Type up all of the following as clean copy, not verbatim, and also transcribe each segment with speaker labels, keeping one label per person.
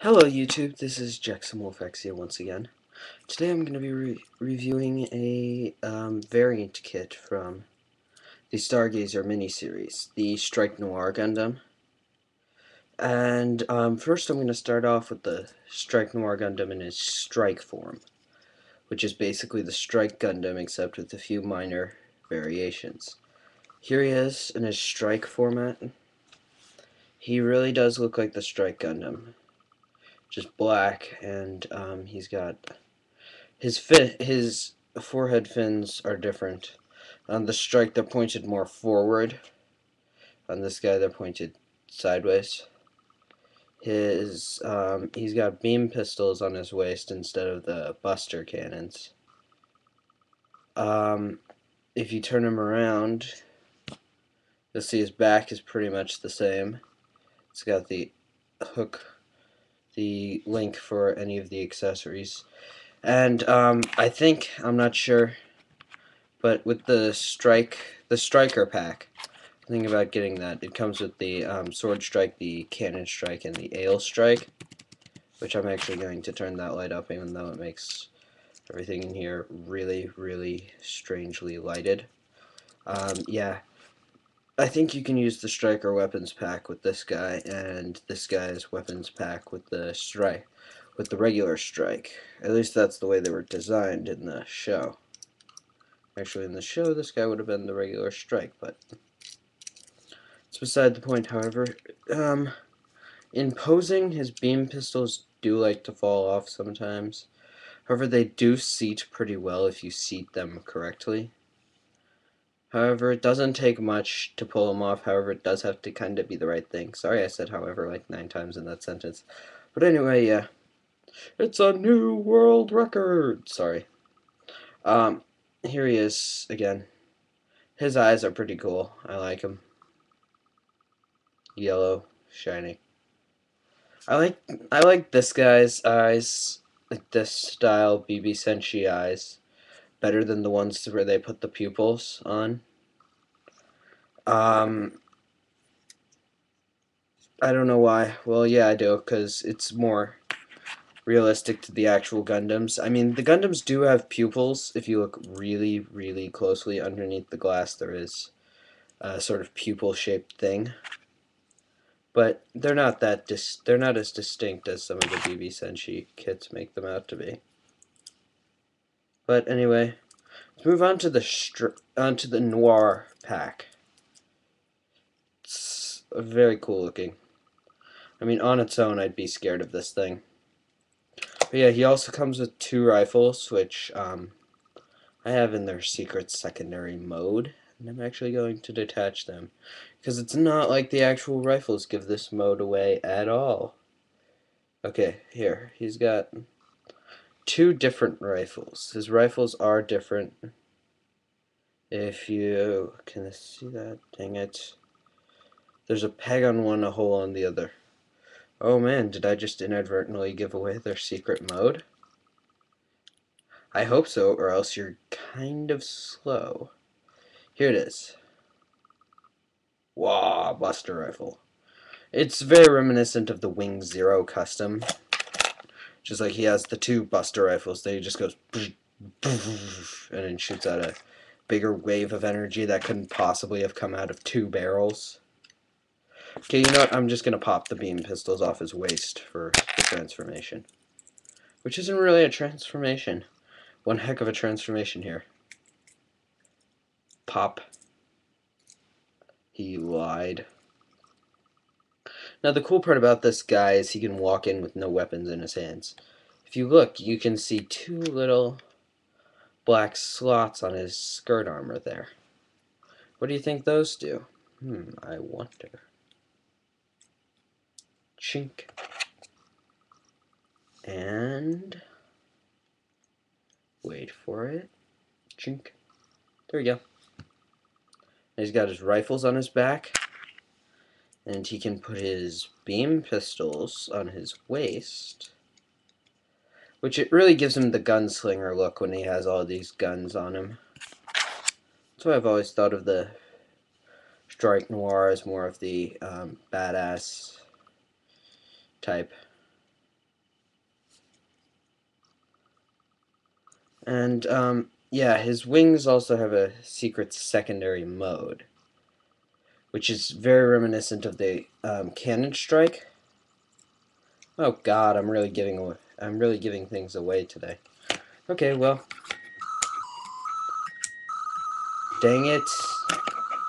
Speaker 1: Hello YouTube, this is jexamwolfexia once again. Today I'm going to be reviewing a variant kit from the Stargazer miniseries, the Strike Noir Gundam. And first I'm going to start off with the Strike Noir Gundam in its Strike form, which is basically the Strike Gundam except with a few minor variations. Here he is in his Strike format. He really does look like the Strike Gundam, just black, and he's got his forehead fins are different. On the Strike, they're pointed more forward. On this guy, they're pointed sideways. He's got beam pistols on his waist instead of the Buster cannons. If you turn him around, you'll see his back is pretty much the same. It's got the hook, the link for any of the accessories. And I'm not sure, but with the Striker pack, think about getting that. It comes with the Sword Strike, the Cannon Strike, and the Ale Strike, which I'm actually going to turn that light up, even though it makes everything in here really, really strangely lighted. Yeah, I think you can use the Striker weapons pack with this guy, and this guy's weapons pack with the Strike, with the regular Strike. At least that's the way they were designed in the show. Actually, in the show, this guy would have been the regular Strike, but it's beside the point, however. In posing, his beam pistols do like to fall off sometimes. However, they do seat pretty well if you seat them correctly. However, it doesn't take much to pull them off. However, it does have to kind of be the right thing. Sorry I said however like 9 times in that sentence. But anyway, yeah. It's a new world record! Sorry. Here he is again. His eyes are pretty cool. I like him. Yellow, shiny. I like this guy's eyes, like this style BB Senshi eyes, better than the ones where they put the pupils on. Um, I don't know why. Well, yeah, I do, because it's more realistic to the actual Gundams. I mean, the Gundams do have pupils. If you look really, really closely underneath the glass, there is a sort of pupil-shaped thing. But they're not they're not as distinct as some of the BB Senshi kits make them out to be. But anyway, let's move on to the Noir pack. It's very cool looking. I mean, on its own, I'd be scared of this thing. But yeah, he also comes with 2 rifles, which I have in their secret secondary mode, and I'm actually going to detach them, because it's not like the actual rifles give this mode away at all. Okay, here, he's got 2 different rifles. His rifles are different. If you can see that, dang it. There's a peg on one, a hole on the other. Oh man, did I just inadvertently give away their secret mode? I hope so, or else you're kind of slow. Here it is. Wow, Buster Rifle. It's very reminiscent of the Wing Zero custom. Just like he has the 2 Buster Rifles, they just goes and then shoots out a bigger wave of energy that couldn't possibly have come out of 2 barrels. Okay, you know what? I'm just going to pop the beam pistols off his waist for the transformation. Which isn't really a transformation. One heck of a transformation here. Pop. He lied. Now the cool part about this guy is he can walk in with no weapons in his hands. If you look, you can see 2 little black slots on his skirt armor there. What do you think those do? I wonder. Chink. And wait for it. Chink. There we go. And he's got his rifles on his back. And he can put his beam pistols on his waist. Which it really gives him the gunslinger look when he has all these guns on him. That's why I've always thought of the Strike Noir as more of the badass type. And yeah, his wings also have a secret secondary mode, which is very reminiscent of the cannon strike. Oh God, I'm really giving things away today. Okay, well, dang it.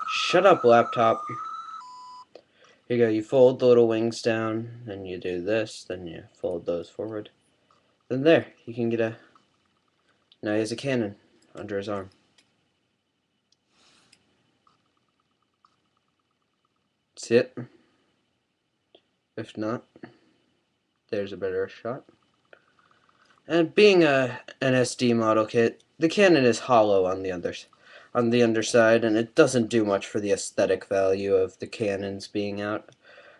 Speaker 1: Shut up, laptop. Here you go, you fold the little wings down, then you do this, then you fold those forward. Then there, you can get a... Now he has a cannon under his arm. See it? If not, there's a better shot. And being an SD model kit, the cannon is hollow on the underside, and it doesn't do much for the aesthetic value of the cannons being out.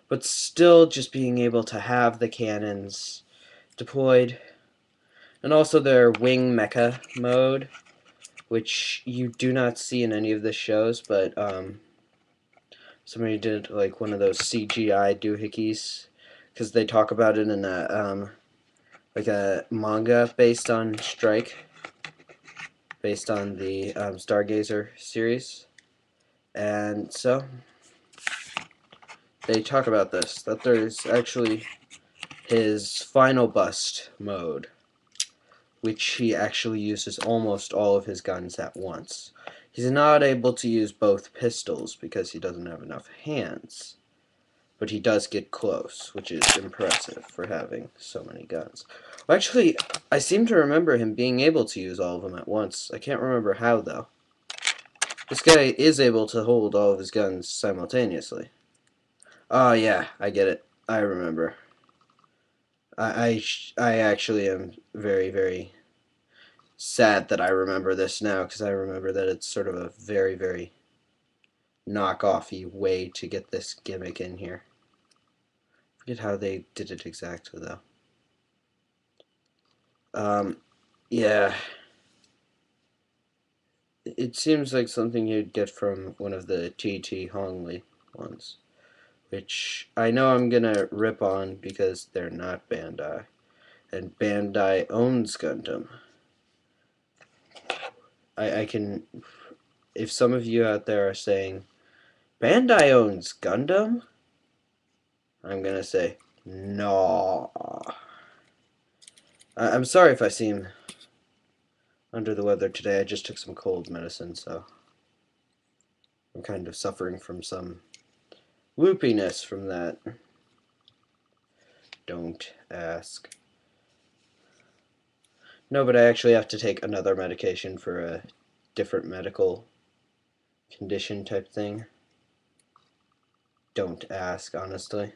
Speaker 1: But still, just being able to have the cannons deployed, and also their wing mecha mode, which you do not see in any of the shows, but somebody did like one of those CGI doohickeys, because they talk about it in a like a manga based on Strike, based on the Stargazer series, and so they talk about this, that there's actually his final bust mode, which he actually uses almost all of his guns at once. He's not able to use both pistols because he doesn't have enough hands, but he does get close, which is impressive for having so many guns. Well, actually, I seem to remember him being able to use all of them at once. I can't remember how, though. This guy is able to hold all of his guns simultaneously. Oh, yeah, I get it. I remember. I actually am very, very sad that I remember this now, because I remember that it's sort of a very, very knockoffy way to get this gimmick in here. I forget how they did it exactly, though. Yeah. It seems like something you'd get from one of the T.T. Hongley ones, which I know I'm gonna rip on because they're not Bandai, and Bandai owns Gundam. I can, if some of you out there are saying, Bandai owns Gundam, I'm gonna say, no. I'm sorry if I seem under the weather today. I just took some cold medicine, so I'm kind of suffering from some loopiness from that. Don't ask. No, but I actually have to take another medication for a different medical condition type thing. Don't ask, honestly.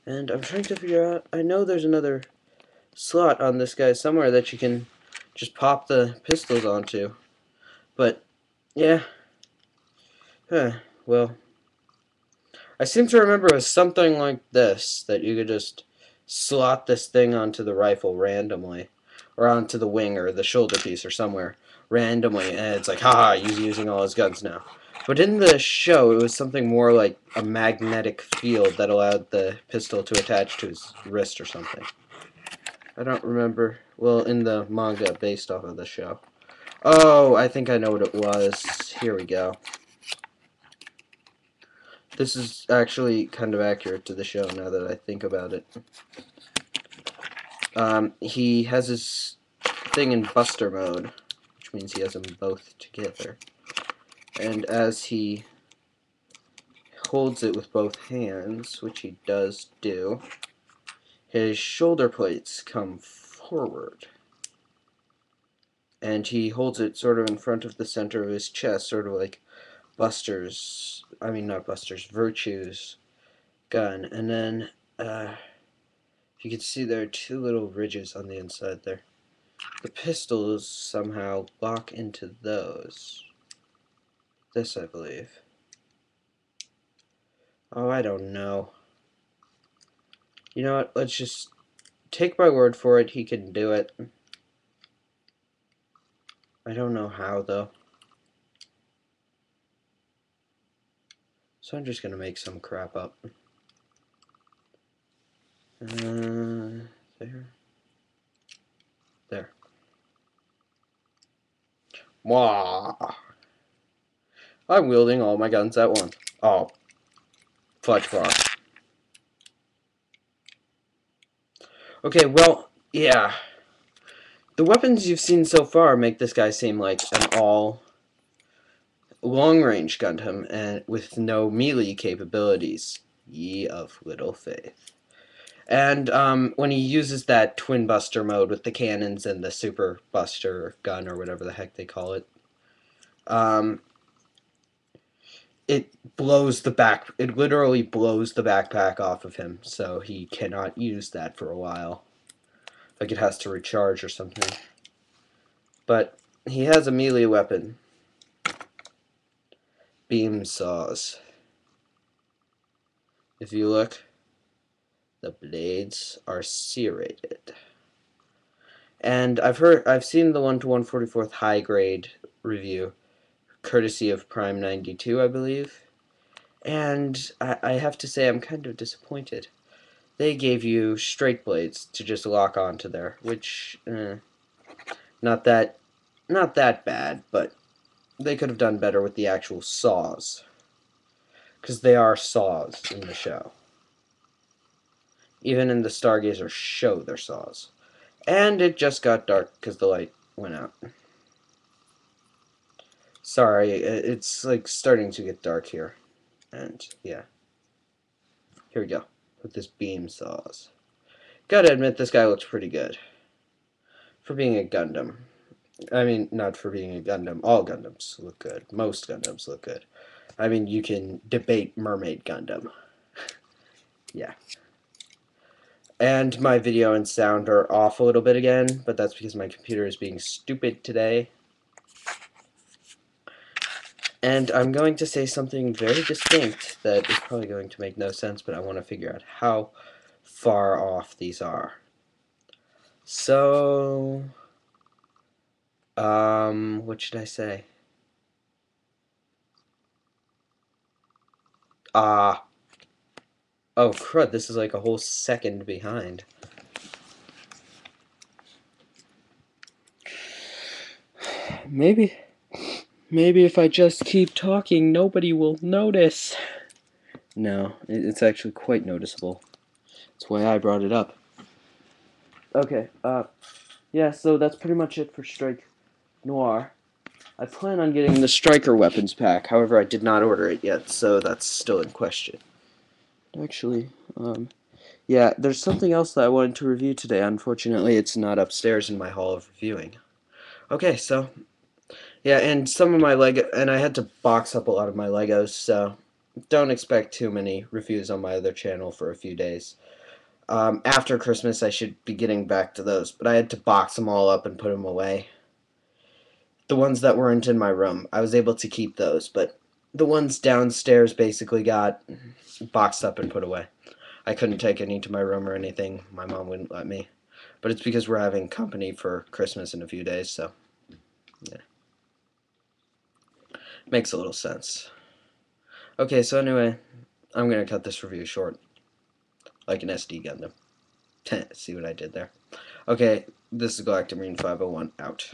Speaker 1: And I'm trying to figure out, I know there's another slot on this guy somewhere that you can just pop the pistols onto. But, yeah. Well, I seem to remember it was something like this, that you could just slot this thing onto the rifle randomly, or onto the wing or the shoulder piece or somewhere randomly, and it's like, haha, he's using all his guns now. But in the show, it was something more like a magnetic field that allowed the pistol to attach to his wrist or something. I don't remember. Well, in the manga based off of the show. Oh, I think I know what it was. Here we go. This is actually kind of accurate to the show now that I think about it. He has his thing in Buster mode, which means he has them both together. And as he holds it with both hands, which he does do, his shoulder plates come forward. And he holds it sort of in front of the center of his chest, sort of like not Buster's, Virtue's gun. And then, you can see there are two little ridges on the inside there. The pistols somehow lock into those. This, I believe. Oh, I don't know. You know what? Let's just take my word for it. He can do it. I don't know how, though. So I'm just going to make some crap up. There. There. Mwah. I'm wielding all my guns at once. Oh, fudge bar. Okay, well, yeah. The weapons you've seen so far make this guy seem like an all long-range Gundam and with no melee capabilities. Ye of little faith. And when he uses that Twin Buster mode with the cannons and the Super Buster gun or whatever the heck they call it, it blows the back. It literally blows the backpack off of him, so he cannot use that for a while. Like it has to recharge or something. But he has a melee weapon. Beam saws. If you look, the blades are serrated. And I've seen the 1 to 144th high grade review, courtesy of Prime 92, I believe. And I have to say I'm kind of disappointed. They gave you straight blades to just lock onto there, which not that bad, but they could have done better with the actual saws, because they are saws in the show. Even in the Stargazer show, they're saws. And it just got dark because the light went out. Sorry, it's like starting to get dark here. And yeah. Here we go. With this beam saws. Gotta admit, this guy looks pretty good. For being a Gundam. I mean, not for being a Gundam. All Gundams look good. Most Gundams look good. I mean, you can debate Mermaid Gundam. Yeah. And my video and sound are off a little bit again, but that's because my computer is being stupid today. And I'm going to say something very distinct that is probably going to make no sense, but I want to figure out how far off these are. So, what should I say? Oh crud, this is like a whole second behind. Maybe if I just keep talking, nobody will notice. No, it's actually quite noticeable. That's why I brought it up. Okay, yeah, so that's pretty much it for Strike Noir. I plan on getting the Striker weapons pack, however I did not order it yet, so that's still in question. Actually, yeah, there's something else that I wanted to review today. Unfortunately, it's not upstairs in my hall of reviewing. Okay, so, yeah, and some of my Lego, and I had to box up a lot of my Legos, so don't expect too many reviews on my other channel for a few days. After Christmas, I should be getting back to those, but I had to box them all up and put them away. The ones that weren't in my room, I was able to keep those, but the ones downstairs basically got boxed up and put away. I couldn't take any to my room or anything. My mom wouldn't let me. But it's because we're having company for Christmas in a few days, so yeah. Makes a little sense. Okay, so anyway, I'm going to cut this review short. Like an SD Gundam. See what I did there? Okay, this is Galactic Marine 501 out.